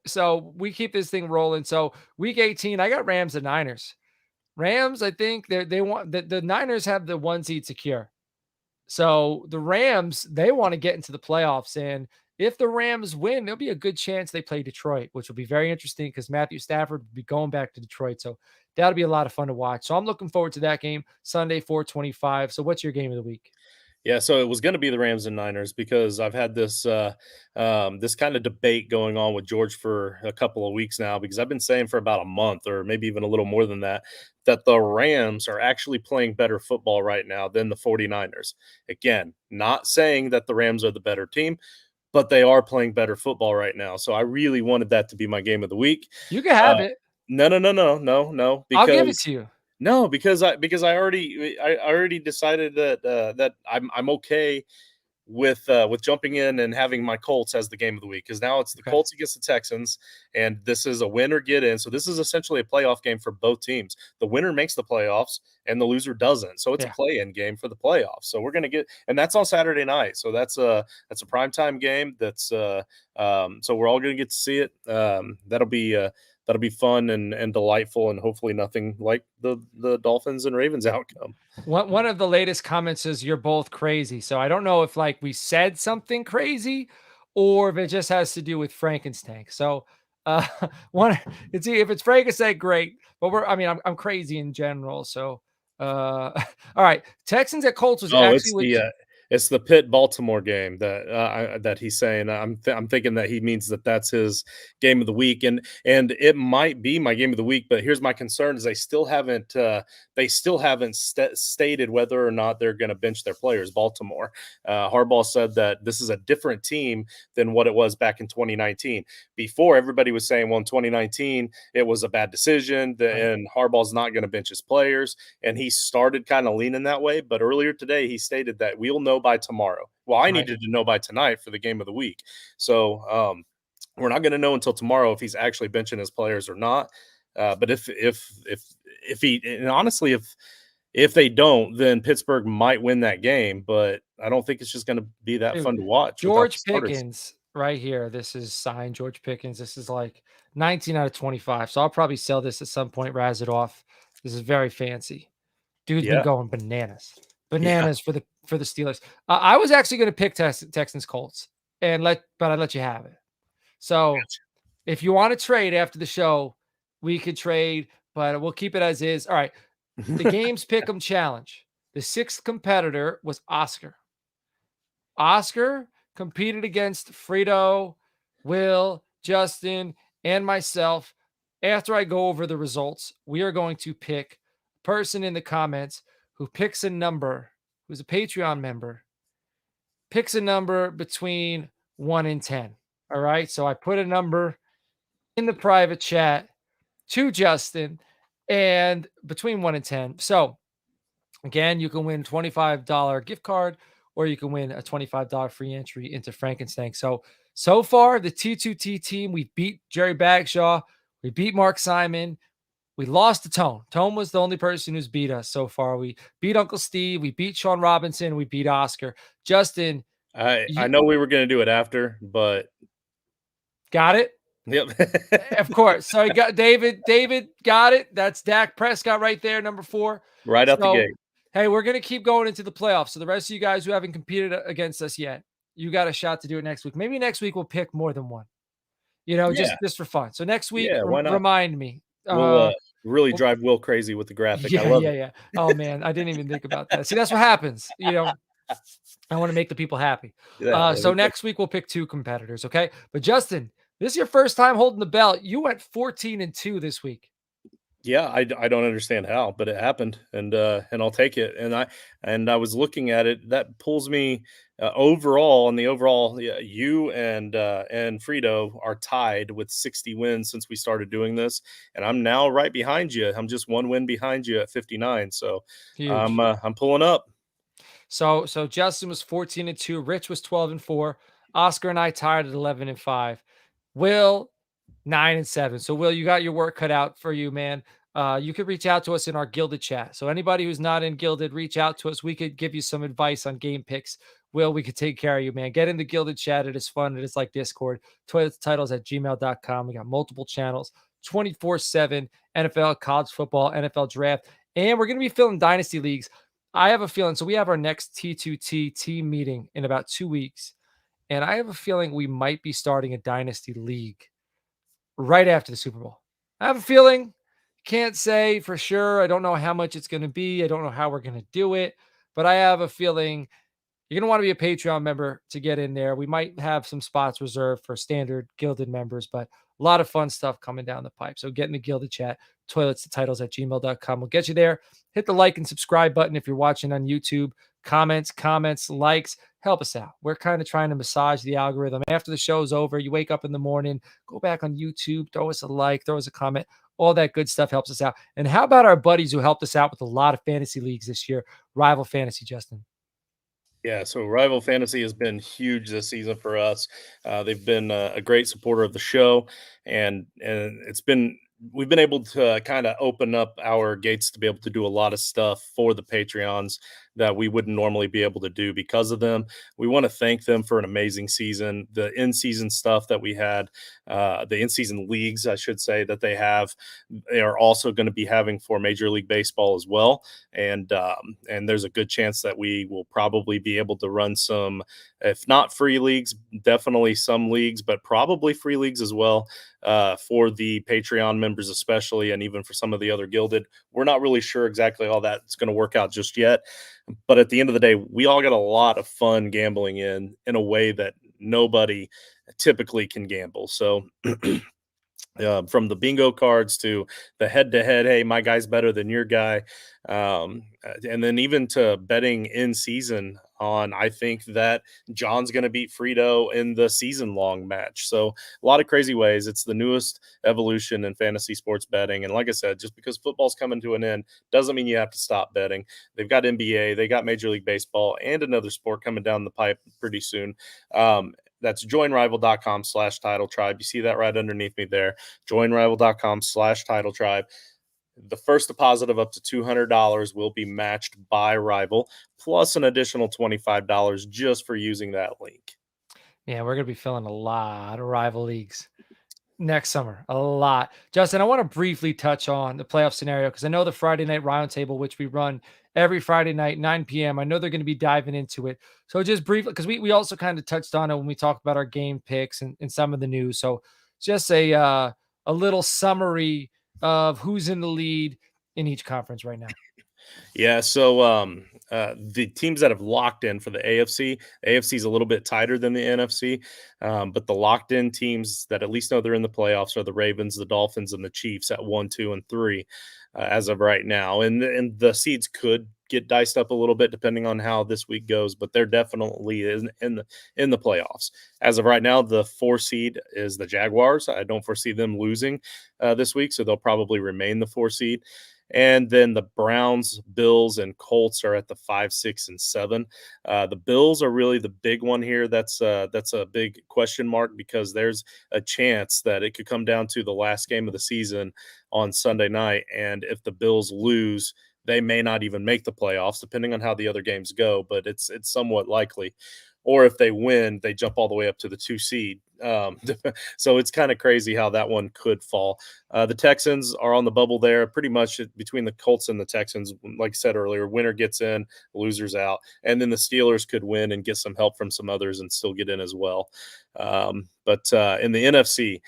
[SPEAKER 1] we keep this thing rolling. So week 18, I got Rams and Niners. Rams, I think they want the Niners have the 1 seed secure. So the Rams, they want to get into the playoffs. And if the Rams win, there'll be a good chance they play Detroit, which will be very interesting because Matthew Stafford will be going back to Detroit. So that'll be a lot of fun to watch. So I'm looking forward to that game Sunday, 425. So what's your game of the week?
[SPEAKER 2] Yeah, so it was gonna be the Rams and Niners because I've had this kind of debate going on with George for a couple of weeks now because I've been saying for about a month or maybe even a little more than that, that the Rams are actually playing better football right now than the 49ers. Again, not saying that the Rams are the better team, but they are playing better football right now. So I really wanted that to be my game of the week.
[SPEAKER 1] You can
[SPEAKER 2] Uh,
[SPEAKER 1] have it.
[SPEAKER 2] no, no, no, no, no, no,
[SPEAKER 1] I'll give it
[SPEAKER 2] because
[SPEAKER 1] to you.
[SPEAKER 2] no, because I already decided that that I'm okay with jumping in and having my Colts as the game of the week because now it's the
[SPEAKER 1] Okay.
[SPEAKER 2] Colts against the Texans, and this is a win or get in. So this is essentially a playoff game for both teams. The winner makes the playoffs, and the loser doesn't. So it's a
[SPEAKER 1] Yeah.
[SPEAKER 2] play-in game for the playoffs. So we're gonna get, and that's on Saturday night. So that's a primetime game. So we're all gonna get to see it. That'll be fun and delightful, and hopefully nothing like the Dolphins and Ravens outcome.
[SPEAKER 1] One of the latest comments is you're both crazy. So I don't know if like we said something crazy or if it just has to do with Frankenstein. So uh one it's if it's Frankenstein, great. But I'm crazy in general. So all right. Texans at Colts was
[SPEAKER 2] Oh,
[SPEAKER 1] actually with
[SPEAKER 2] it's the Pitt Baltimore game that that he's saying. I'm thinking that he means that that's his game of the week, and it might be my game of the week. But here's my concern: is they still haven't stated whether or not they're going to bench their players. Baltimore, Harbaugh said that this is a different team than what it was back in 2019. Before everybody was saying, well, in 2019 it was a bad decision,
[SPEAKER 1] right,
[SPEAKER 2] and Harbaugh's not going to bench his players, and he started kind of leaning that way. But earlier today, he stated that we'll know by tomorrow. Well, I
[SPEAKER 1] right.
[SPEAKER 2] needed to know by tonight for the game of the week. So we're not going to know until tomorrow if he's actually benching his players or not. But if he, and honestly, if they don't, then Pittsburgh might win that game. But I don't think it's just going to be that
[SPEAKER 1] Dude,
[SPEAKER 2] fun to watch without the
[SPEAKER 1] George
[SPEAKER 2] starters.
[SPEAKER 1] Pickens right here. This is signed George Pickens. This is like 19 out of 25. So I'll probably sell this at some point, razz it off. This is very fancy. Dude's been
[SPEAKER 2] Yeah,
[SPEAKER 1] going bananas,
[SPEAKER 2] yeah.
[SPEAKER 1] bananas for the Steelers. I was actually going to pick Texans Colts but I let you have it. So if you want to trade after the show, we could trade, but we'll keep it as is. All right, the games pick'em challenge. The sixth competitor was Oscar. Oscar competed against Frito, Will, Justin, and myself. After I go over the results, we are going to pick a person in the comments who picks a number, who's a Patreon member, picks a number between 1 and 10. All right. So I put a number in the private chat to Justin and between 1 and 10. So again, you can win $25 gift card or you can win a $25 free entry into Frankenstein. So far, the T2T team, we beat Jerry Bagshaw, we beat Mark Simon, we lost to Tone. Tone was the only person who's beat us so far. We beat Uncle Steve, we beat Sean Robinson, we beat Oscar. Justin,
[SPEAKER 2] I
[SPEAKER 1] you
[SPEAKER 2] know we were going to do it after, but
[SPEAKER 1] got it?
[SPEAKER 2] Yep.
[SPEAKER 1] Of course. So I got David. David got it. That's Dak Prescott right there, number 4.
[SPEAKER 2] Right out the
[SPEAKER 1] So,
[SPEAKER 2] gate.
[SPEAKER 1] hey, we're gonna keep going into the playoffs. So the rest of you guys who haven't competed against us yet, you got a shot to do it next week. Maybe next week we'll pick more than one.
[SPEAKER 2] Yeah,
[SPEAKER 1] Just for fun. So next week,
[SPEAKER 2] yeah, why not?
[SPEAKER 1] remind me.
[SPEAKER 2] We'll, really
[SPEAKER 1] Well,
[SPEAKER 2] drive Will crazy with the graphic. I
[SPEAKER 1] yeah,
[SPEAKER 2] love
[SPEAKER 1] yeah,
[SPEAKER 2] it.
[SPEAKER 1] yeah. Oh man, I didn't even think about that. See, that's what happens. I want to make the people happy.
[SPEAKER 2] Yeah, there
[SPEAKER 1] So
[SPEAKER 2] we go.
[SPEAKER 1] next week we'll pick 2 competitors, okay? But Justin, this is your first time holding the belt. You went 14-2 this week.
[SPEAKER 2] Yeah, I don't understand how, but it happened, and I'll take it. And I was looking at it. That pulls me overall. In the overall, yeah, you and Frito are tied with 60 wins since we started doing this, and I'm now right behind you. I'm just 1 win behind you at 59. So
[SPEAKER 1] Huge.
[SPEAKER 2] I'm pulling up.
[SPEAKER 1] So Justin was 14-2, Rich was 12-4, Oscar and I tied at 11-5. Will 9-7. So Will, you got your work cut out for you, man. You could reach out to us in our Gilded chat. So anybody who's not in Gilded, reach out to us. We could give you some advice on game picks. Will, we could take care of you, man. Get in the Gilded chat. It is fun. It is like Discord. Toiletstitles@gmail.com. We got multiple channels, 24/7 NFL, college football, NFL draft. And we're going to be filling dynasty leagues. I have a feeling. So we have our next T2T team meeting in about 2 weeks. And I have a feeling we might be starting a dynasty league right after the Super Bowl. I have a feeling. Can't say for sure. I don't know how much it's going to be. I don't know how we're going to do it, but I have a feeling you're going to want to be a Patreon member to get in there. We might have some spots reserved for standard Gilded members, but a lot of fun stuff coming down the pipe. So get in the Gilded chat, toiletstotitles@gmail.com. We'll get you there. Hit the like and subscribe button if you're watching on YouTube. Comments, likes, help us out. We're kind of trying to massage the algorithm. After the show's over, you wake up in the morning, go back on YouTube, throw us a like, throw us a comment. All that good stuff helps us out. And how about our buddies who helped us out with a lot of fantasy leagues this year? Rival Fantasy, Justin.
[SPEAKER 2] Yeah, so Rival Fantasy has been huge this season for us. They've been a great supporter of the show, and it's been we've been able to kind of open up our gates to be able to do a lot of stuff for the Patreons that we wouldn't normally be able to do because of them. We want to thank them for an amazing season. The in-season stuff that we had, the in-season leagues, I should say, that they are also going to be having for Major League Baseball as well. And there's a good chance that we will probably be able to run some, if not free leagues, definitely some leagues, but probably free leagues as well, for the Patreon members especially, and even for some of the other Gilded. We're not really sure exactly how that's going to work out just yet, but at the end of the day, we all got a lot of fun gambling in a way that nobody typically can gamble. So from the bingo cards to the head to head, hey, my guy's better than your guy. And then even to betting in season on, I think that John's going to beat Frito in the season long match. So a lot of crazy ways. It's the newest evolution in fantasy sports betting. And like I said, just because football's coming to an end doesn't mean you have to stop betting. They've got NBA, they got Major League Baseball, and another sport coming down the pipe pretty soon. That's joinrival.com/title tribe. You see that right underneath me there. Joinrival.com/title tribe. The first deposit of up to $200 will be matched by Rival, plus an additional $25 just for using that link.
[SPEAKER 1] Yeah, we're going to be filling a lot of rival leagues next summer. A lot. Justin, I want to briefly touch on the playoff scenario because I know the Friday night roundtable, which we run every Friday night, 9 p.m. I know they're going to be diving into it. So just briefly, because we also kind of touched on it when we talked about our game picks and some of the news. So just a little summary of who's in the lead in each conference right now.
[SPEAKER 2] Yeah, so the teams that have locked in for the AFC is a little bit tighter than the NFC, but the locked in teams that at least know they're in the playoffs are the Ravens, the Dolphins, and the Chiefs at 1, 2, and 3 as of right now. And the seeds could get diced up a little bit depending on how this week goes, but they're definitely in the playoffs. As of right now, the 4 seed is the Jaguars. I don't foresee them losing this week, so they'll probably remain the 4 seed. And then the Browns, Bills, and Colts are at the 5, 6, and 7. The Bills are really the big one here. That's a big question mark because there's a chance that it could come down to the last game of the season on Sunday night. And if the Bills lose, they may not even make the playoffs, depending on how the other games go. But it's somewhat likely. or if they win, they jump all the way up to the 2 seed. So it's kind of crazy how that one could fall. The Texans are on the bubble there, pretty much between the Colts and the Texans. Like I said earlier, winner gets in, losers out, and then the Steelers could win and get some help from some others and still get in as well. But in the NFC,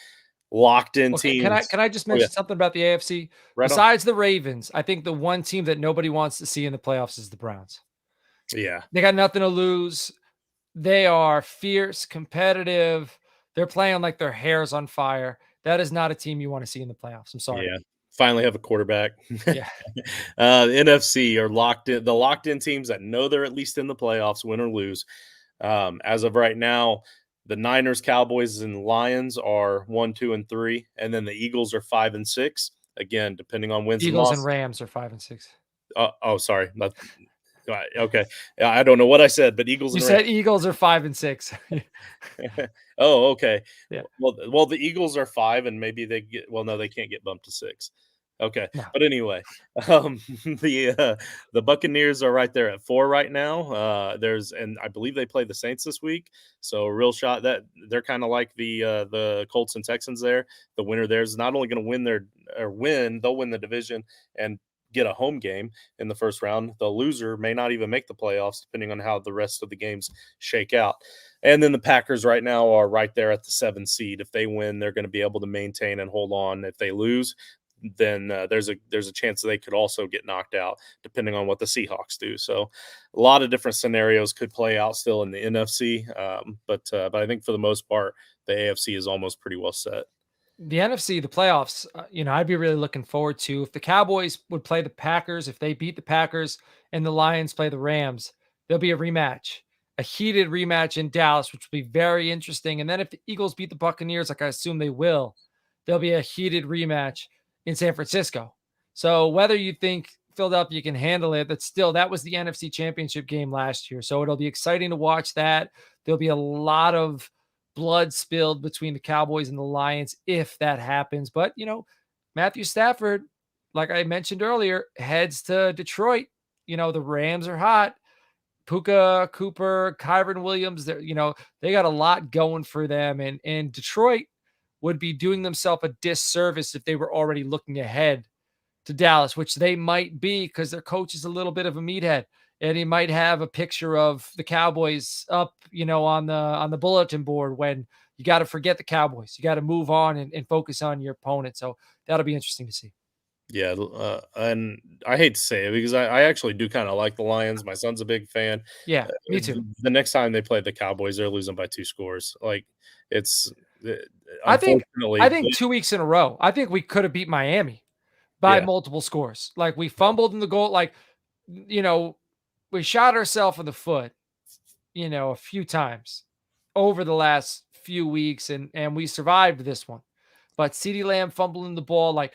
[SPEAKER 2] locked in
[SPEAKER 1] Okay, can I
[SPEAKER 2] teams.
[SPEAKER 1] can I just
[SPEAKER 2] Oh yeah,
[SPEAKER 1] mention something about the AFC?
[SPEAKER 2] right on.
[SPEAKER 1] Besides the Ravens, I think the one team that nobody wants to see in the playoffs is the Browns.
[SPEAKER 2] Yeah,
[SPEAKER 1] They got nothing to lose. They are fierce, competitive. They're playing like their hair's on fire. That is not a team you want to see in the playoffs. I'm sorry.
[SPEAKER 2] yeah. Finally have a quarterback.
[SPEAKER 1] Yeah.
[SPEAKER 2] The NFC are locked in. The locked in teams that know they're at least in the playoffs, win or lose. As of right now, the Niners, Cowboys, and Lions are 1, 2, and 3, and then the Eagles are 5 and 6. Again, depending on wins and
[SPEAKER 1] Eagles and
[SPEAKER 2] losses.
[SPEAKER 1] Rams are 5 and 6.
[SPEAKER 2] Oh, sorry. Okay. Yeah, I don't know what I said, but Eagles
[SPEAKER 1] You
[SPEAKER 2] and Rams.
[SPEAKER 1] said Eagles are 5 and 6.
[SPEAKER 2] Oh, okay.
[SPEAKER 1] Yeah.
[SPEAKER 2] Well, the Eagles are 5, and maybe they get. Well, no, they can't get bumped to 6. Okay,
[SPEAKER 1] No.
[SPEAKER 2] but anyway, um, the Buccaneers are right there at 4 right now. And I believe they play the Saints this week, so a real shot that they're kind of like the Colts and Texans there. The winner there is not only going to they'll win the division and get a home game in the first round. The loser may not even make the playoffs, depending on how the rest of the games shake out. And then the Packers right now are right there at the 7 seed. If they win, they're going to be able to maintain and hold on. If they lose, then there's a chance they could also get knocked out, depending on what the Seahawks do. So, a lot of different scenarios could play out still in the NFC, but I think for the most part, the AFC is almost pretty well set.
[SPEAKER 1] The NFC, the playoffs, I'd be really looking forward to if the Cowboys would play the Packers, if they beat the Packers and the Lions play the Rams, there'll be a rematch, a heated rematch in Dallas, which will be very interesting. And then if the Eagles beat the Buccaneers, like I assume they will, there'll be a heated rematch in San Francisco. So whether you think Philadelphia can handle it, but still, that was the NFC Championship game last year. So it'll be exciting to watch that. There'll be a lot of blood spilled between the Cowboys and the Lions if that happens. But, Matthew Stafford, like I mentioned earlier, heads to Detroit. The Rams are hot. Puka, Cooper, Kyron Williams, they got a lot going for them. And Detroit would be doing themselves a disservice if they were already looking ahead to Dallas, which they might be because their coach is a little bit of a meathead. And he might have a picture of the Cowboys up, on the bulletin board when you got to forget the Cowboys. You got to move on and focus on your opponent. So that'll be interesting to see.
[SPEAKER 2] Yeah, and I hate to say it because I actually do kind of like the Lions. My son's a big fan.
[SPEAKER 1] Yeah, me too.
[SPEAKER 2] The next time they play the Cowboys, they're losing by 2 scores. Like it's uh,
[SPEAKER 1] I think I
[SPEAKER 2] unfortunately,
[SPEAKER 1] think 2 weeks in a row. I think we could have beat Miami by
[SPEAKER 2] yeah,
[SPEAKER 1] multiple scores. Like we fumbled in the goal. Like, you know, we shot ourselves in the foot, a few times over the last few weeks, and we survived this one. But CeeDee Lamb fumbling the ball, like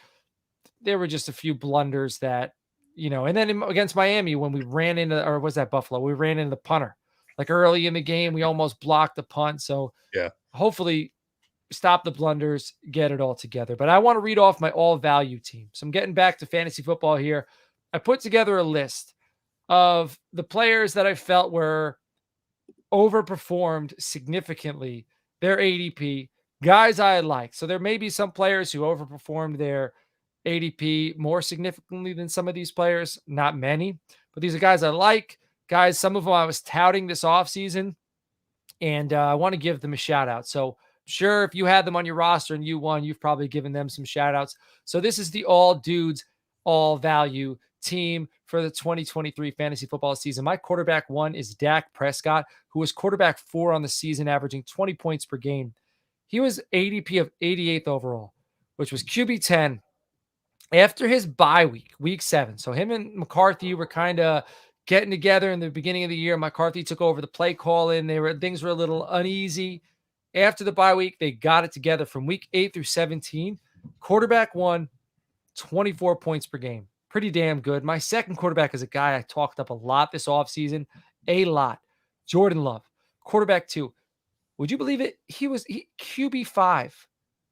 [SPEAKER 1] there were just a few blunders that, and then against Miami when we ran into, or was that Buffalo? We ran into the punter. Like early in the game, we almost blocked the punt. So
[SPEAKER 2] yeah.
[SPEAKER 1] hopefully stop the blunders, get it all together. But I want to read off my all value team. So I'm getting back to fantasy football here. I put together a list of the players that I felt were overperformed significantly their ADP, guys I like. So there may be some players who overperformed their ADP more significantly than some of these players, not many, but these are guys I like. Guys, some of them I was touting this offseason, and I want to give them a shout out. So, sure, if you had them on your roster and you won, you've probably given them some shout outs. So, this is the all dudes, all value team for the 2023 fantasy football season. My quarterback one is Dak Prescott, who was quarterback 4 on the season, averaging 20 points per game. He was ADP of 88th overall, which was QB 10 after his bye week, week 7. So him and McCarthy were kind of getting together in the beginning of the year. McCarthy took over the play calling. Things were a little uneasy. After the bye week, they got it together from week 8 through 17. Quarterback one, 24 points per game. Pretty damn good. My second quarterback is a guy I talked up a lot this offseason. A lot. Jordan Love. Quarterback 2. Would you believe it? He was QB5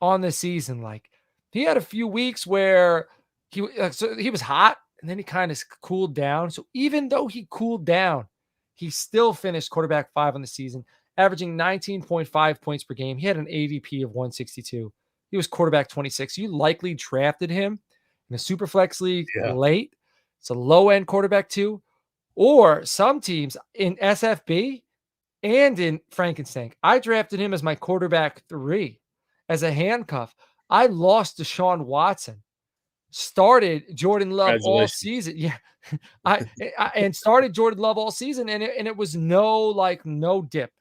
[SPEAKER 1] on the season. Like he had a few weeks where he was hot and then he kind of cooled down. So even though he cooled down, He still finished quarterback 5 on the season, averaging 19.5 points per game. He had an ADP of 162. He was quarterback 26. You likely drafted him in a super flex league
[SPEAKER 2] Yeah.
[SPEAKER 1] late. It's a low end quarterback, too. Or some teams in SFB and in Frankenstein, I drafted him as my quarterback 3 as a handcuff. I lost Deshaun Watson, started Jordan Love all
[SPEAKER 2] Congratulations.
[SPEAKER 1] season. Yeah. And started Jordan Love all season, and it was no dip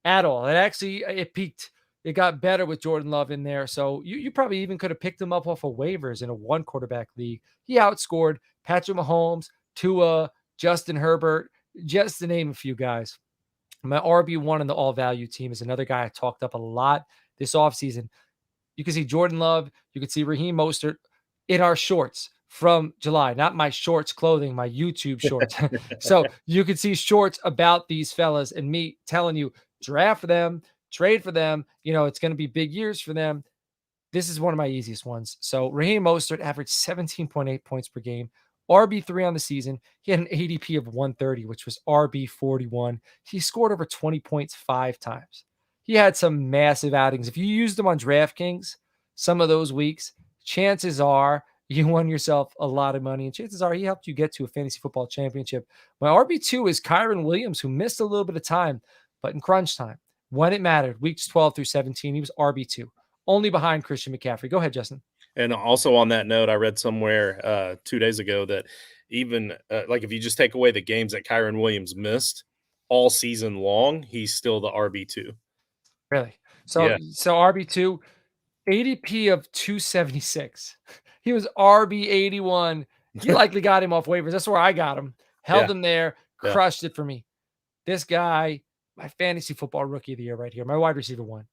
[SPEAKER 1] at all. It actually it peaked. It got better with Jordan Love in there. So you probably even could have picked him up off of waivers in a one quarterback league. He outscored Patrick Mahomes, Tua, Justin Herbert, just to name a few guys. My RB1 in the all value team is another guy I talked up a lot this offseason. You can see Jordan Love. You can see Raheem Mostert in our shorts from July, not my shorts clothing, my YouTube shorts. So you can see shorts about these fellas and me telling you, draft them, trade for them. It's going to be big years for them. This is one of my easiest ones. So Raheem Mostert averaged 17.8 points per game, RB3 on the season. He had an ADP of 130, which was RB41. He scored over 20 points 5 times. He had some massive outings. If you used them on DraftKings some of those weeks, chances are you won yourself a lot of money, and chances are he helped you get to a fantasy football championship. My RB2 is Kyron Williams, who missed a little bit of time, but in crunch time, when it mattered, weeks 12 through 17, he was RB2, only behind Christian McCaffrey. Go ahead, Justin.
[SPEAKER 2] And also on that note, I read somewhere 2 days ago that even like if you just take away the games that Kyron Williams missed all season long, he's still the RB2.
[SPEAKER 1] Really? So
[SPEAKER 2] Yeah.
[SPEAKER 1] so RB2, ADP of 276. He was RB 81. You likely got him off waivers. That's where I got him.
[SPEAKER 2] Yeah.
[SPEAKER 1] Held him there,
[SPEAKER 2] Yeah.
[SPEAKER 1] crushed it for me. This guy, my fantasy football rookie of the year right here, my wide receiver 1.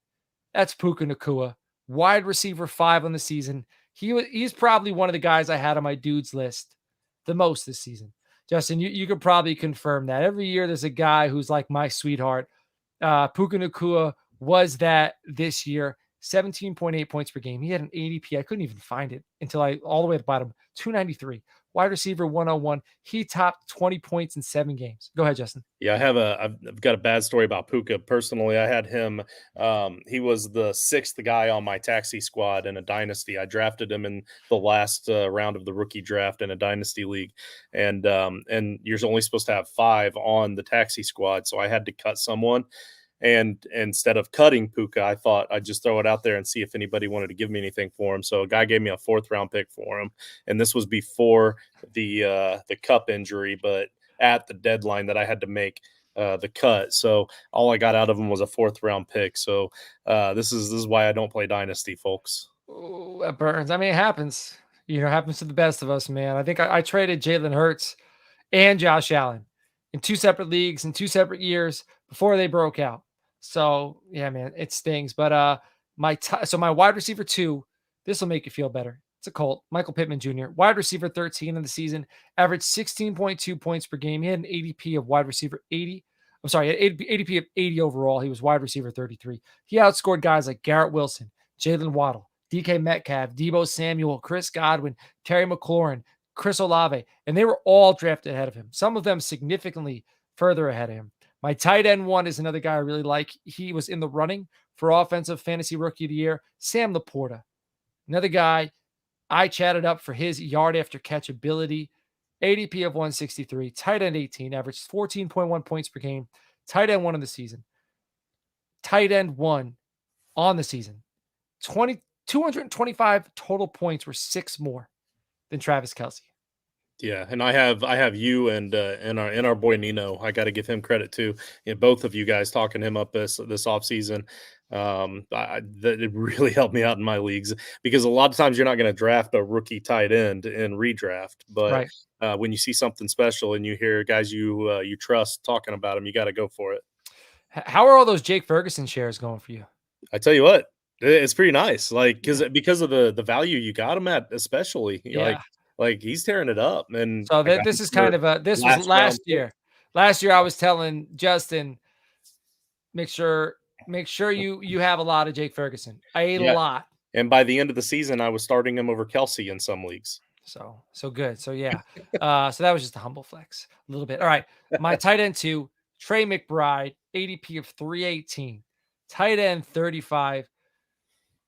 [SPEAKER 1] That's Puka Nacua, wide receiver 5 on the season. He's probably one of the guys I had on my dudes list the most this season. Justin, you could probably confirm that. Every year there's a guy who's like my sweetheart. Puka Nacua was that this year. 17.8 points per game. He had an ADP. I couldn't even find it until all the way at the bottom. 293. Wide receiver 101. He topped 20 points in 7 games. Go ahead, Justin.
[SPEAKER 2] Yeah, I've got a bad story about Puka. Personally, I had him. He was the 6th guy on my taxi squad in a dynasty. I drafted him in the last round of the rookie draft in a dynasty league, and you're only supposed to have 5 on the taxi squad. So I had to cut someone. And instead of cutting Puka, I thought I'd just throw it out there and see if anybody wanted to give me anything for him. So a guy gave me a 4th round pick for him, and this was before the cup injury, but at the deadline that I had to make the cut. So all I got out of him was a 4th round pick. So this is why I don't play dynasty, folks.
[SPEAKER 1] Ooh, that burns. I mean, it happens. It happens to the best of us, man. I think I traded Jalen Hurts and Josh Allen in 2 separate leagues in 2 separate years before they broke out. So yeah, man, it stings. But my wide receiver 2, this will make you feel better. It's a Colt, Michael Pittman Jr., wide receiver 13 in the season, averaged 16.2 points per game. He had an ADP of wide receiver 80. I'm sorry, ADP of 80 overall. He was wide receiver 33. He outscored guys like Garrett Wilson, Jalen Waddle, DK Metcalf, Debo Samuel, Chris Godwin, Terry McLaurin, Chris Olave, and they were all drafted ahead of him. Some of them significantly further ahead of him. My tight end 1 is another guy I really like. He was in the running for offensive fantasy rookie of the year. Sam Laporta, another guy I chatted up for his yard after catch ability. ADP of 163, tight end 18, averaged 14.1 points per game. Tight end 1 in the season. Tight end 1 on the season. 225 total points were 6 more than Travis Kelce.
[SPEAKER 2] Yeah, and I have you and our boy Nino. I got to give him credit too. Both of you guys talking him up this offseason. That it really helped me out in my leagues because a lot of times you're not going to draft a rookie tight end in redraft, but
[SPEAKER 1] Right.
[SPEAKER 2] when you see something special and you hear guys you trust talking about them, you got to go for it.
[SPEAKER 1] How are all those Jake Ferguson shares going for you?
[SPEAKER 2] I tell you what, it's pretty nice, like
[SPEAKER 1] Yeah.
[SPEAKER 2] because of the value you got him at, especially
[SPEAKER 1] Yeah.
[SPEAKER 2] like he's tearing it up, and
[SPEAKER 1] So
[SPEAKER 2] I got him
[SPEAKER 1] this is
[SPEAKER 2] for
[SPEAKER 1] kind of this was
[SPEAKER 2] last round
[SPEAKER 1] last
[SPEAKER 2] pick.
[SPEAKER 1] year. Last year I was telling Justin, make sure you have a lot of Jake Ferguson. A
[SPEAKER 2] Yeah.
[SPEAKER 1] lot.
[SPEAKER 2] And by the end of the season, I was starting him over Kelsey in some leagues.
[SPEAKER 1] So good. So yeah. So that was just a humble flex a little bit. All right. My tight end two, Trey McBride, ADP of 318. Tight end 35.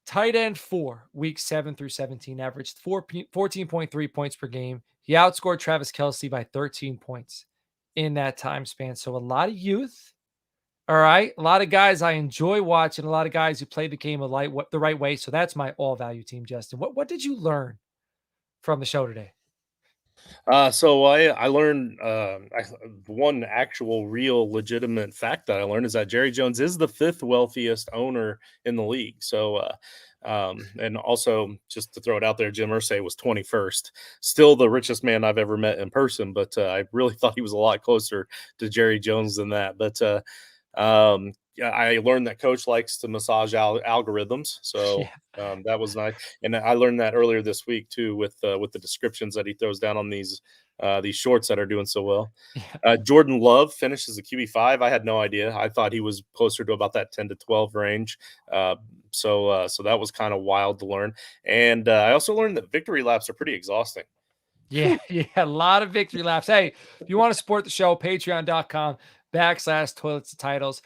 [SPEAKER 1] Tight end four, weeks 7 through 17, averaged 14.3 points per game. He outscored Travis Kelsey by 13 points in that time span. So a lot of youth. All right. A lot of guys I enjoy watching, a lot of guys who play the game the right way. So that's my all value team, Justin. What did you learn from the show today?
[SPEAKER 2] So I learned one actual real legitimate fact that I learned is that Jerry Jones is the fifth wealthiest owner in the league. So and also just to throw it out there, Jim Irsay was 21st, still the richest man I've ever met in person. But I really thought he was a lot closer to Jerry Jones than that. But yeah, I learned that Coach likes to massage algorithms, so
[SPEAKER 1] Yeah.
[SPEAKER 2] that was nice. And I learned that earlier this week too, with the descriptions that he throws down on these shorts that are doing so well.
[SPEAKER 1] Yeah.
[SPEAKER 2] Jordan Love finishes the QB5. I had no idea. I thought he was closer to about that 10 to 12 range. So that was kind of wild to learn. And I also learned that victory laps are pretty exhausting.
[SPEAKER 1] Yeah. Yeah. A lot of victory laps. Hey, if you want to support the show, patreon.com/toilets to titles.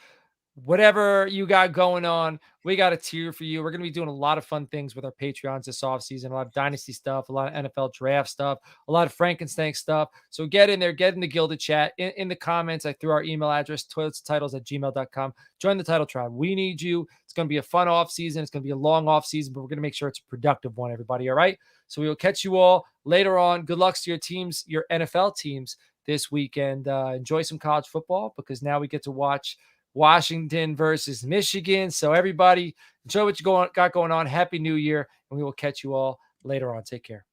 [SPEAKER 1] Whatever you got going on, we got a tier for you. We're going to be doing a lot of fun things with our Patreons this offseason, a lot of dynasty stuff, a lot of NFL draft stuff, a lot of Frankenstein stuff. So get in there, get in the Gilded chat. In the comments, I threw our email address, toiletstitles@gmail.com. Join the title tribe. We need you. It's going to be a fun offseason. It's going to be a long offseason, but we're going to make sure it's a productive one, everybody. All right. So we will catch you all later on. Good luck to your teams, your NFL teams this weekend. Enjoy some college football because now we get to watch Washington versus Michigan. So everybody enjoy what you got going on. Happy New Year, and we will catch you all later on. Take care.